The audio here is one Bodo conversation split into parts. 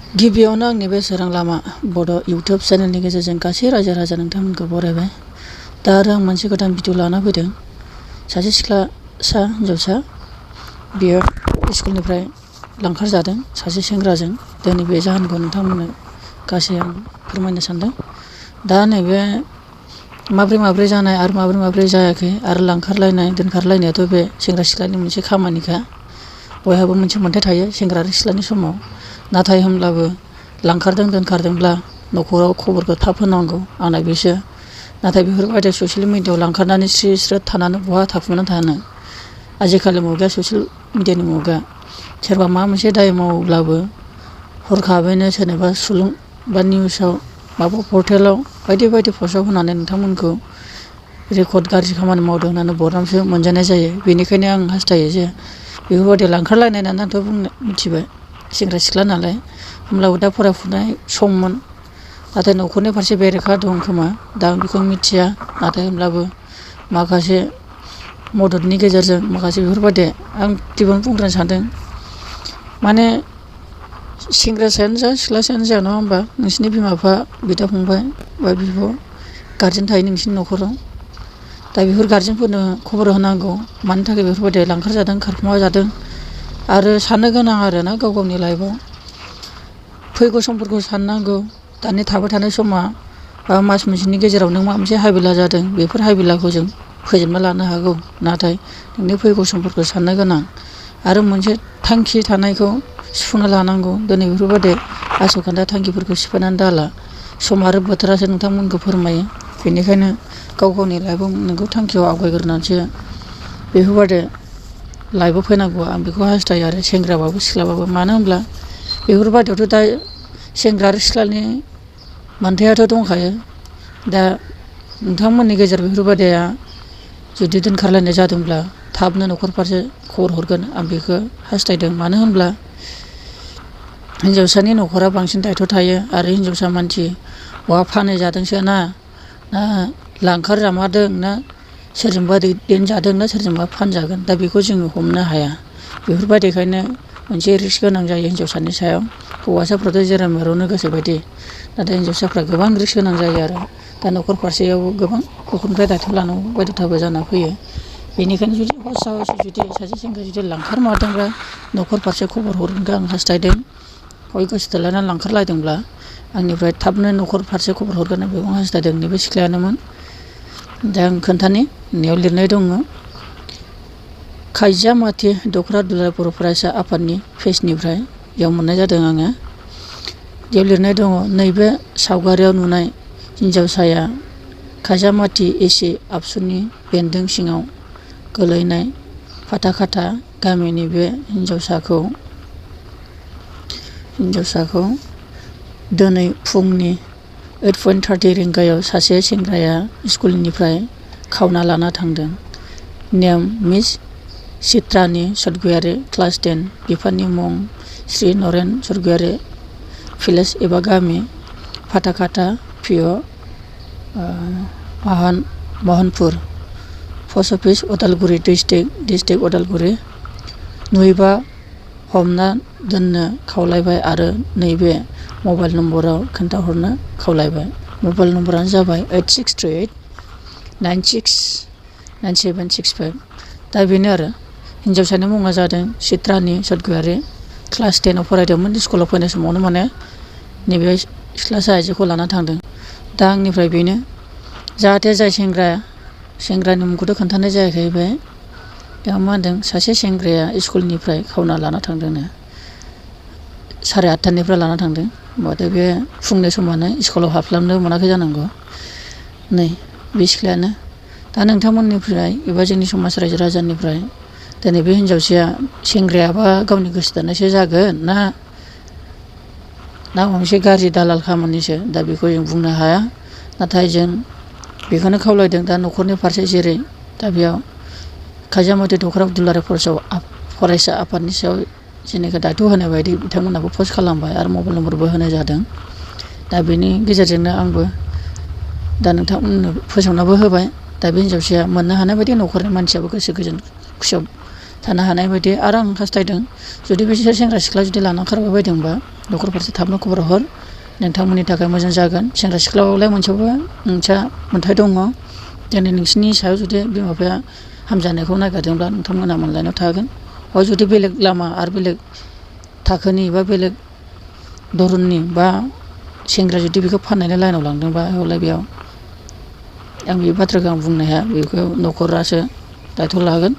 गिबियावनो आंनि बे सोरां लामा बड' इउटुब चेनेलनि गेजेरजों गासै रायजो राजा नोंथांमोनखौ बरायबाय। दा आरो आं मोनसे गोदान भिडिअ लाना फैदों। सासे सिख्लासा हिनजावसा बियो स्कुलनिफ्राय लांखारजादों सासे सेंग्राजों। दिनै बे जाहोनखौ नोंथांमोननो गासै आं फोरमायनो सानदों। दा नैबे माब्रै जानाय आरो माब्रै जायाखै आरो लांखारलायनाय दोनखारलायनायाथ' बे सेंग्रा सिख्लानि मोनसे खामानिखा। बयहाबो मोनसे मोन्थाय थायो सेंग्रा आरो सिख्लानि समाव। नाथाय होमब्लाबो लांखारदों दोनखारदोंब्ला न'खराव खबरखौ थाब होनांगौ आंना बेसो। नाथाय बेफोरबायदि ससियेल मिडियायाव लांखारनानै स्रोद थानानै बहा थाखुमानानै थानो। आजिखालि मुगाया ससियेल मिडियानि मुगा। सोरबा माबा मोनसे दाय मावोब्लाबो हरखाबैनो सोरनोबा सुलुं बा निउसाव माबा पर्टेलाव बायदि पस्टआव होनानै नोंथांमोनखौ रेकर्ड गाज्रि खामानि मावदों होननानै बदनामसो मोनजानाय जायो। बेनिखायनो आं हास्थायो जे बेफोरबायदि लांखारलायनाय होननानैथ' बुंनो मिथिबाय सेंग्रा सिख्ला नालाय, होमब्लाबो दा फरायफुनाय सममोन। नाथाय न'खरनि फारसे बेरेखा दं खोमा, दा आं बेखौ मिथिया। नाथाय होमब्लाबो माखासे मददनि गेजेरजों माखासे बेफोरबायदि आं गिबियावनो बुंग्रोनो सानदों। माने सेंग्रासायानो जा सिख्लासायानो जा नङा होमबा, नोंसिनि बिमा बिफा बिदा फंबाय बा बिब' गारजेन थायो नोंसिनि न'खराव। दा बेफोर गारजेनफोरनो खबर होनांगौ मानि थाखाय बेफोरबायदि लांखार जादों खारखुमा जादों। आरो साननो गोनां आरोना गावनि लाइफआव फैगौ समफोरखौ साननांगौ। दानि थाबाय थानाय समा बा मास मोनसेनि गेजेराव नों माबा मोनसे हाबिला जादों, बेफोर हाबिलाखौ जों फोजोबना लानो हागौ। नाथाय नोंनि फैगौ समफोरखौ साननो गोनां आरो मोनसे थांखि थानायखौ सुफुंना लानांगौ। दिनै बेफोरबायदि आस'खान्दा थांखिफोरखौ सिफायनानै दाला। सम आरो बोथोरासो नोंथांमोनखौ फोरमायो। बेनिखायनो गावनि लाइफआव नोंखौ थांखियाव आवगायग्रोनानैसो बेफोरबायदि लाइफआव फैनांगौ आं बेखौ हास्थायो आरो सेंग्राबाबो सिख्लाबाबो। मानो होनब्ला बेफोरबायदियावथ' दा सेंग्रा आरो सिख्लानि मोनथायाथ' दंखायो। दा नोंथांमोननि गेजेराव बेफोरबायदिया जुदि दोनखारलायनाय जादोंब्ला थाबनो न'खर फारसे खबर हरगोन आं बेखौ हास्थायदों। मानो होनब्ला हिनजावसानि न'खरा बांसिन दायथ' थायो आरो हिनजावसा मानसि बहा फाननाय जादोंसो ना लांखार जामारदों ना सोरजोंबा दैदेनजादों ना सोरजोंबा फानजागोन, दा बेखौ जोङो हमनो हाया। बेफोरबायदिखायनो मोनसे रिस्क गोनां जायो हिनजावसानि सायाव। हौवासाफ्राथ' जेराव मेरावनो गोसो बायदि, नाथाय हिनजावसाफ्रा गोबां रिस्क गोनां जायो आरो दा न'खर फारसेयावबो गोबां न'खरनिफ्राय दायथ' लानांगौ बायध'थाबो जाना फैयो। बेनिखायनो जुदि जुदि सासे सेंग्रा जुदि लांखार मारदोंब्ला न'खर फारसे खबर हरगोनखौ आं हास्थायदों। हय गोसो थोलायनानै लांखारलायदोंब्ला आंनिफ्राय थाबनो न'खर फारसे खबर हरगोन आं बेखौ हास्थायदों। नैबे सिख्लायानोमोन। दा आं खोन्थानि बेयाव लिरनाय दङ खायजामाथि दख'रा दुलाराय बर' फरायसा आफादनि पेजनिफ्राय बेयाव मोननाय जादों आङो। बेयाव लिरनाय दङ नैबे सावगारियाव नुनाय हिनजावसाया खायजामाथि एसि आबसुनि बेन्दों सिङाव गोलैनाय फाथाखाथा गामिनि बे हिनजावसाखौ दिनै फुंनि 8:30 रिंगायाव सासे सेंग्राया स्कुलनिफ्राय खावना लाना थांदों। नेम मिस चित्रानि सरगयारि क्लास 10, बिफानि मुं श्री नरेन सरगयारि, भिलेज एबा गामि फाथाखाथा पिअ Mohanpur, post office Udalguri district Udalguri. नुयोबा हमना दोननो खावलायबाय आरो नैबे मबाइल नम्बराव खोन्थाहरनो खावलायबाय। मबाइल नम्बरानो जाबाय 8638969765। दा बेनो आरो हिनजावसानि मुङा जादों चित्रानि सरगयारि, क्लास 10आव फरायदोंमोन। स्कुलाव फैनाय समावनो माने नैबे सिख्लासा आइजोखौ लाना थांदों। दा आंनिफ्राय बेनो जाहाथे जाय सेंग्रानि मुंखौथ' खोन्थानाय जायाखै। बे मा होनदों सासे सेंग्राया स्कुलनिफ्राय खावना लाना थांदोंनो 8:30निफ्राय लाना थांदों। होमबाथाय बे फुंनि समानो स्कुलाव हाबस्लाबनो मोनाखै जानांगौ। नै बे सिख्लायानो। दा नोंथांमोननिफ्राय एबा जोंनि समाज रायजो राजानिफ्राय दिनै बे हिनजावसाया सेंग्रायाबा गावनि गोसो थोनायसो जागोन ना माबा मोनसे गाज्रि दालाल खामानिसो, दा बेखौ जों बुंनो हाया। नाथाय जों बेखौनो खावलायदों दा न'खरनि फारसे जेरै दा बेयाव खायजामाथि दख'रा दुलाराय फरायसा आफादनि सायाव जेनेखा दायथ' होनाय बायदि बिथांमोनाबो पस्ट खालामबाय आरो मबाइल नम्बरबो होनाय जादों। दा बेनि गेजेरजोंनो आंबो दा नोंथांमोननो फोसावनाबो होबाय। दा बे हिनजावसाया मोननो हानाय बायदि न'खरनि मानसियाबो गोसो गोजोन खुसियाव थानो हानाय बायदि। आरो आं हास्थायदों जुदि बिसोर सेंग्रा सिख्ला जुदि लाना खारबाय बायदोंबा न'खर फारसे थाबनो खबर हर, नोंथांमोननि थाखाय मोजां जागोन। सेंग्रा सिख्लायावलाय मोनसेबो मोनथाय दङ। दिनै नोंसिनि सायाव जुदि बिमा बिफाया हामजानायखौ नागिरदोंब्ला नोंथांमोना मोनलायनायाव थागोन। हय जुदि बेलेग लामा आरो बेलेग थाखोनि बा बेलेग धरननि बा सेंग्रा जुदि बेखौ फाननायनि लाइनाव लांदोंबा हयलाय बेयाव आं बे बाथ्राखौ आं बुंनो हाया, बेखौ न'खरासो दायथ' लागोन।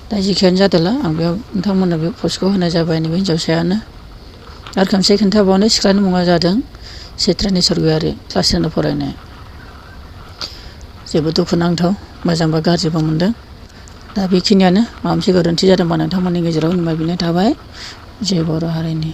दा जेखियानो जादोला आं बेयाव नोंथांमोननो बे पस्टखौ होनाय जाबाय। नैबे हिनजावसायानो आरो खनसे खोन्थाबावनो, सिख्लानि मुङा जादों चित्रानि सरगयारि, क्लास 10 फरायनाय। जोबोद दुखुनांथाव, मोजांबा गाज्रिबो मोनदों। दा बेखिनियानो, माबा मोनसे गोरोन्थि जादोंबा नोंथांमोननि गेजेराव निमाहा बिनाय थाबाय। जय बर' हारिनि।